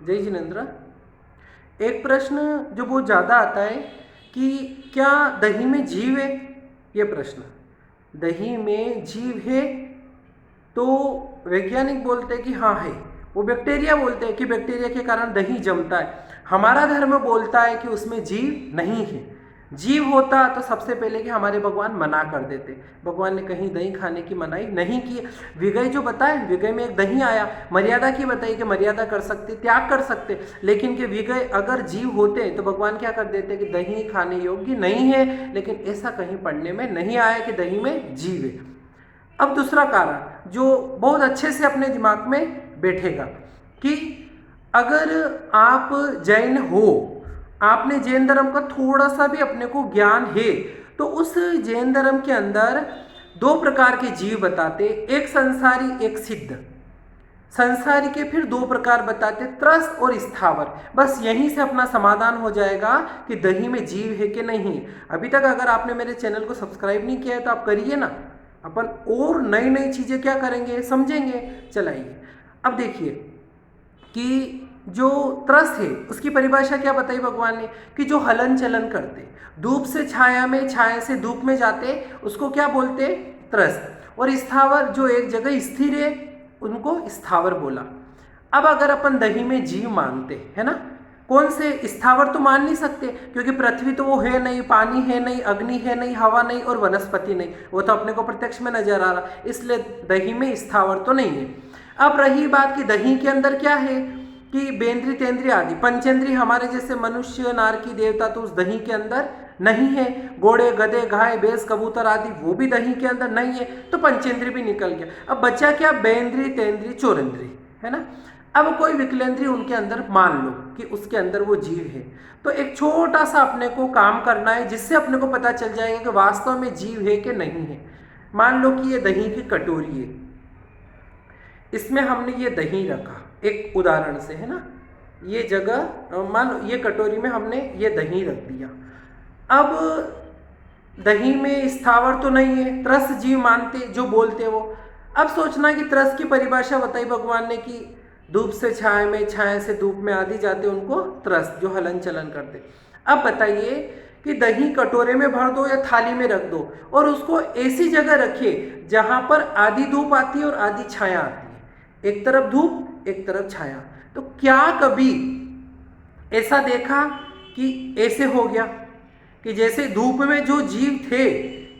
जय जिनेन्द्र। एक प्रश्न जो बहुत ज़्यादा आता है कि क्या दही में जीव है? ये प्रश्न, दही में जीव है? तो वैज्ञानिक बोलते हैं कि हाँ है। वो बैक्टीरिया बोलते हैं कि बैक्टीरिया के कारण दही जमता है। हमारा धर्म बोलता है कि उसमें जीव नहीं है। जीव होता तो सबसे पहले कि हमारे भगवान मना कर देते। भगवान ने कहीं दही खाने की मनाही नहीं की। विगय जो बताए, विगय में एक दही आया, मर्यादा की बताई कि मर्यादा कर सकते, त्याग कर सकते, लेकिन कि विगय अगर जीव होते तो भगवान क्या कर देते कि दही खाने योग्य नहीं है। लेकिन ऐसा कहीं पढ़ने में नहीं आया कि दही में जीव है। अब दूसरा कारण जो बहुत अच्छे से अपने दिमाग में बैठेगा कि अगर आप जैन हो, आपने जैन धर्म का थोड़ा सा भी अपने को ज्ञान है, तो उस जैन धर्म के अंदर दो प्रकार के जीव बताते, एक संसारी एक सिद्ध। संसारी के फिर दो प्रकार बताते, त्रस और स्थावर। बस यहीं से अपना समाधान हो जाएगा कि दही में जीव है कि नहीं। अभी तक अगर आपने मेरे चैनल को सब्सक्राइब नहीं किया है तो आप करिए ना। अपन और नई नई चीज़ें क्या करेंगे, समझेंगे। चलाइए। अब देखिए कि जो त्रस है उसकी परिभाषा क्या बताई भगवान ने कि जो हलन चलन करते, धूप से छाया में, छाया से धूप में जाते, उसको क्या बोलते? त्रस। और स्थावर जो एक जगह स्थिर है उनको स्थावर बोला। अब अगर अपन दही में जीव मानते है ना, कौन से? स्थावर तो मान नहीं सकते क्योंकि पृथ्वी तो वो है नहीं, पानी है नहीं, अग्नि है नहीं, हवा नहीं और वनस्पति नहीं, वो तो अपने को प्रत्यक्ष में नजर आ रहा, इसलिए दही में स्थावर तो नहीं है। अब रही बात कि दही के अंदर क्या है कि बेंद्री तेंद्री आदि पंचेंद्री हमारे जैसे मनुष्य, नारकी, देवता तो उस दही के अंदर नहीं है। घोड़े, गधे, गाय, भैंस, कबूतर आदि वो भी दही के अंदर नहीं है, तो पंचेंद्री भी निकल गया। अब बचा क्या? बेंद्री, तेंद्री, चौरेंद्री, है ना। अब कोई विकलेंद्री उनके अंदर मान लो कि उसके अंदर वो जीव है, तो एक छोटा सा अपने को काम करना है जिससे अपने को पता चल जाएगा कि वास्तव में जीव है कि नहीं है। मान लो कि ये दही की कटोरी है, इसमें हमने ये दही रखा, एक उदाहरण से, है ना। ये जगह मान लो ये कटोरी में हमने ये दही रख दिया। अब दही में स्थावर तो नहीं है, त्रस जीव मानते जो बोलते वो। अब सोचना कि त्रस की परिभाषा बताई भगवान ने कि धूप से छाया में, छाया से धूप में आदि जाते उनको त्रस, जो हलन चलन करते। अब बताइए कि दही कटोरे में भर दो या थाली में रख दो और उसको ऐसी जगह रखिए जहां पर आधी धूप आती है और आधी छाया आती है, एक तरफ धूप एक तरफ छाया। तो क्या कभी ऐसा देखा कि ऐसे हो गया कि जैसे धूप में जो जीव थे,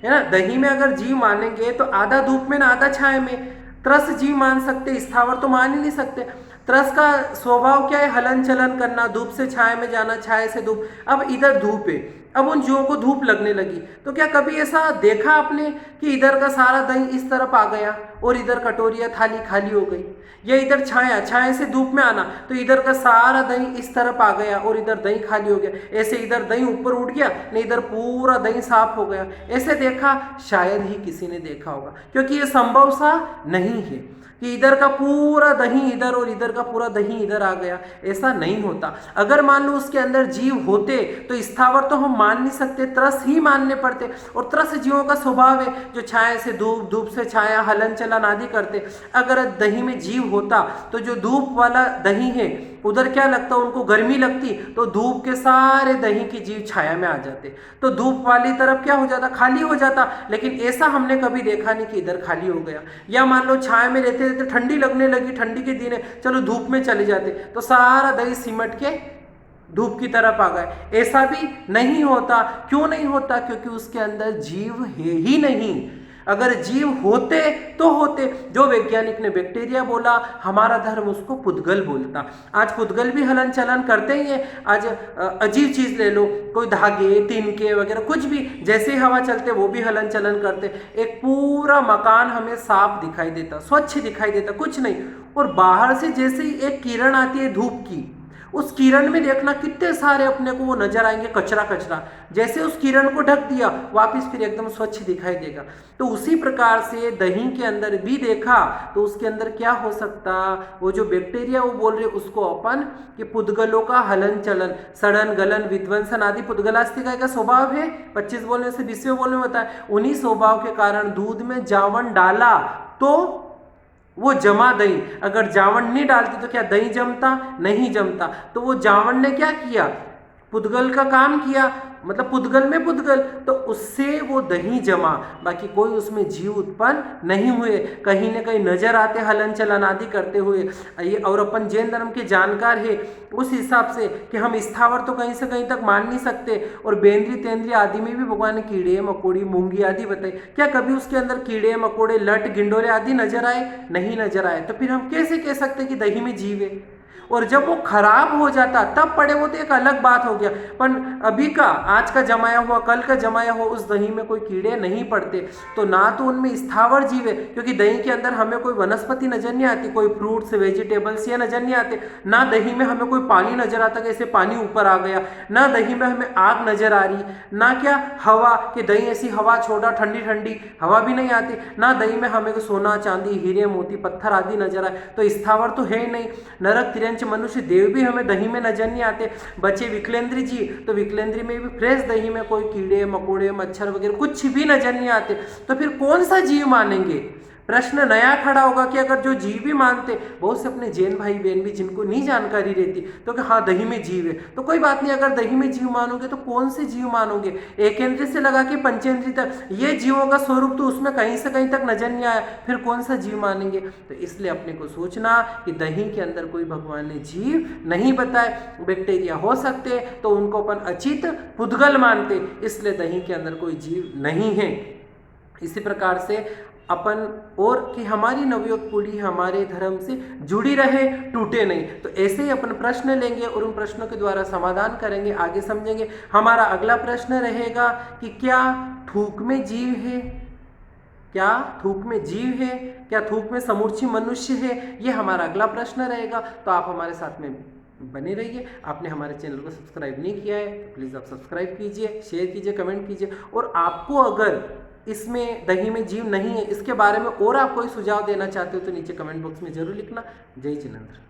है ना, दही में अगर जीव मानेंगे तो आधा धूप में ना आधा छाया में। त्रस जीव मान सकते, स्थावर तो मान ही नहीं सकते। त्रस का स्वभाव क्या है? हलन चलन करना, धूप से छाया में जाना, छाया से धूप। अब इधर धूप है, अब उन जीवों को धूप लगने लगी, तो क्या कभी ऐसा देखा आपने कि इधर का सारा दही इस तरफ आ गया और इधर कटोरिया थाली खाली हो गई? या इधर छाया, छाया से धूप में आना तो इधर का सारा दही इस तरफ आ गया और इधर दही खाली हो गया। ऐसे इधर दही ऊपर उठ गया, नहीं इधर पूरा दही साफ हो गया। ऐसे देखा? शायद ही किसी ने देखा होगा, क्योंकि ये संभव सा नहीं है कि इधर का पूरा दही इधर और इधर का पूरा दही इधर आ गया। ऐसा नहीं होता। अगर मान लो उसके अंदर जीव होते तो स्थावर तो हम मान नहीं सकते, त्रस ही मानने पड़ते। और त्रस जीवों का स्वभाव है जो छाया से धूप, धूप से छाया, हलन चलन आदि करते। अगर दही में जीव होता तो जो धूप वाला दही है उधर क्या लगता, उनको गर्मी लगती, तो धूप के सारे दही के जीव छाया में आ जाते, तो धूप वाली तरफ क्या हो जाता? खाली हो जाता। लेकिन ऐसा हमने कभी देखा नहीं कि इधर खाली हो गया। या मान लो छाया में रहते रहते ठंडी लगने लगी, ठंडी के दिन है, चलो धूप में चले जाते, तो सारा दही सिमट के धूप की तरफ आ गए। ऐसा भी नहीं होता। क्यों नहीं होता? क्योंकि उसके अंदर जीव है ही नहीं। अगर जीव होते तो होते। जो वैज्ञानिक ने बैक्टीरिया बोला, हमारा धर्म उसको पुद्गल बोलता। आज पुद्गल भी हलन चलन करते ही है। आज अजीब चीज ले लो, कोई धागे, तिनके वगैरह कुछ भी, जैसे ही हवा चलते वो भी हलन चलन करते। एक पूरा मकान हमें साफ दिखाई देता, स्वच्छ दिखाई देता, कुछ नहीं, और बाहर से जैसे ही एक किरण आती है धूप की, उस किरण में देखना कितने सारे अपने को वो नजर आएंगे, कचरा कचरा। जैसे उस किरण को ढक दिया, वापस फिर एकदम स्वच्छ दिखाई देगा। तो उसी प्रकार से दही के अंदर भी देखा तो उसके अंदर क्या हो सकता? वो जो बैक्टीरिया वो बोल रहे उसको अपन कि पुद्गलों का हलन चलन, सड़न गलन विध्वंसन आदि पुद्गलास्तिका का स्वभाव है। 25 बोलने से 20वें बोलने में होता है। उन्हीं स्वभाव के कारण दूध में जावन डाला तो वो जमा दही, अगर जावण नहीं डालती तो क्या दही जमता? नहीं जमता। तो वो जावण ने क्या किया? पुद्गल का काम किया, मतलब पुद्गल में पुद्गल, तो उससे वो दही जमा, बाकी कोई उसमें जीव उत्पन्न नहीं हुए। कहीं न कहीं नजर आते हलन चलन आदि करते हुए ये, और अपन जैन धर्म के जानकार है उस हिसाब से कि हम स्थावर तो कहीं से कहीं तक मान नहीं सकते, और बेंद्री तेंद्री आदि में भी भगवान ने कीड़े मकोड़ी मूंगी आदि बताई, क्या कभी उसके अंदर कीड़े मकोड़े लट गिंडोरे आदि नजर आए? नहीं नजर आए। तो फिर हम कैसे कह सकते कि दही में जीव है? और जब वो खराब हो जाता तब पड़े वो तो एक अलग बात हो गया, पर अभी का आज का जमाया हुआ कल का जमाया हुआ उस दही में कोई कीड़े नहीं पड़ते, तो ना तो उनमें स्थावर जीव है, क्योंकि दही के अंदर हमें कोई वनस्पति नजर नहीं आती, कोई फ्रूट्स वेजिटेबल्स ये नजर नहीं आते, ना दही में हमें कोई पानी नजर आता कि ऐसे पानी ऊपर आ गया, ना दही में हमें आग नजर आ रही, ना क्या हवा कि दही ऐसी हवा छोड़ा ठंडी ठंडी हवा भी नहीं आती, ना दही में हमें सोना चांदी हीरे मोती पत्थर आदि नजर आए, तो स्थावर तो है ही नहीं। नरक तिरंच मनुष्य देव भी हमें दही में नजर नहीं आते। बचे विकलेंद्री जी, तो विकलेंद्री में भी फ्रेश दही में कोई कीड़े मकोड़े मच्छर वगैरह कुछ भी नजर नहीं आते, तो फिर कौन सा जीव मानेंगे? प्रश्न नया खड़ा होगा कि अगर जो जीव भी मानते, बहुत से अपने जैन भाई बहन भी जिनको नहीं जानकारी रहती, तो कि हाँ दही में जीव है, तो कोई बात नहीं, अगर दही में जीव मानोगे तो कौन से जीव मानोगे? एकेंद्रीय से लगा के पंचेंद्रीय तक ये जीवों का स्वरूप तो उसमें कहीं से कहीं तक नजर नहीं आया, फिर कौन सा जीव मानेंगे? तो इसलिए अपने को सोचना कि दही के अंदर कोई भगवान ने जीव नहीं बताए। बैक्टीरिया हो सकते तो उनको अपन अचित पुद्गल मानते, इसलिए दही के अंदर कोई जीव नहीं है। इसी प्रकार से अपन और कि हमारी नवयुवक पीढ़ी हमारे धर्म से जुड़ी रहे, टूटे नहीं। तो ऐसे ही अपन प्रश्न लेंगे और उन प्रश्नों के द्वारा समाधान करेंगे, आगे समझेंगे। हमारा अगला प्रश्न रहेगा कि क्या थूक में जीव है? क्या थूक में जीव है? क्या थूक में समूची मनुष्य है? ये हमारा अगला प्रश्न रहेगा। तो आप हमारे साथ में बने रहिए। आपने हमारे चैनल को सब्सक्राइब नहीं किया है तो प्लीज़ आप सब्सक्राइब कीजिए, शेयर कीजिए, कमेंट कीजिए। और आपको अगर इसमें दही में जीव नहीं है इसके बारे में और आप कोई सुझाव देना चाहते हो तो नीचे कमेंट बॉक्स में जरूर लिखना। जय जिनेंद्र।